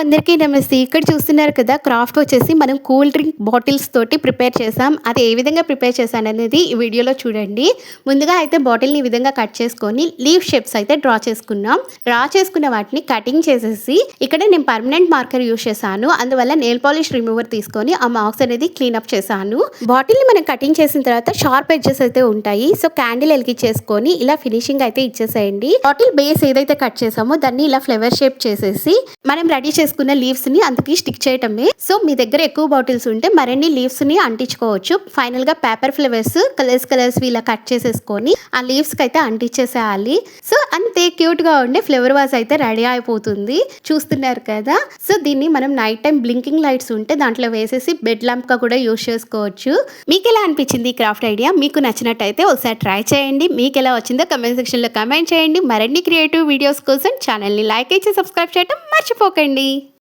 అందరికీ నమస్తే. ఇక్కడ చూస్తున్నారు కదా, క్రాఫ్ట్ వచ్చేసి మనం కూల్ డ్రింక్ బాటిల్స్ తోటి ప్రిపేర్ చేసాం. అది ఏ విధంగా ప్రిపేర్ చేశాననేది ఈ వీడియోలో చూడండి. ముందుగా అయితే బాటిల్ని ఈ విధంగా కట్ చేసుకొని లీవ్ షేప్స్ అయితే డ్రా చేసుకున్నాం. డ్రా చేసుకున్న వాటిని కటింగ్ చేసేసి ఇక్కడ నేను పర్మనెంట్ మార్కర్ యూస్ చేశాను. అందువల్ల నెయిల్ పాలిష్ రిమూవర్ తీసుకొని ఆ మార్క్స్ అనేది క్లీన్ అప్ చేశాను. బాటిల్ని మనం కటింగ్ చేసిన తర్వాత షార్ప్ ఎడ్జెస్ అయితే ఉంటాయి. సో క్యాండిల్ వెలిగించేసుకొని ఇలా ఫినిషింగ్ అయితే ఇచ్చేసేయండి. బాటిల్ బేస్ ఏదైతే కట్ చేసామో దాన్ని ఇలా ఫ్లవర్ షేప్ చేసేసి మనం రెడీ చేసుకున్న లీవ్స్ ని అందుకే స్టిక్ చేయటమే. సో మీ దగ్గర ఎక్కువ బాటిల్స్ ఉంటే మరిన్ని లీవ్స్ ని అంటించుకోవచ్చు. ఫైనల్ గా పేపర్ ఫ్లవర్స్ కలర్స్ ఇలా కట్ చేసేసుకొని ఆ లీవ్స్ కి అయితే అంటించేసేయాలి. సో అంతే, క్యూట్ గా ఉండే ఫ్లవర్ వాజ్ అయితే రెడీ అయిపోతుంది. చూస్తున్నారు కదా. సో దీన్ని మనం నైట్ టైం బ్లింకింగ్ లైట్స్ ఉంటే దాంట్లో వేసేసి బెడ్ ల్యాంప్ గా కూడా యూస్ చేసుకోవచ్చు. మీకు ఎలా అనిపించింది ఈ క్రాఫ్ట్ ఐడియా? మీకు నచ్చినట్టయితే ఒకసారి ట్రై చేయండి. మీకు ఎలా వచ్చిందో కమెంట్ సెక్షన్ లో కమెంట్ చేయండి. మరిన్ని క్రియేటివ్ వీడియోస్ కోసం ఛానల్ ని లైక్ చేసి సబ్స్క్రైబ్ చేయడం మర్చిపోకండి.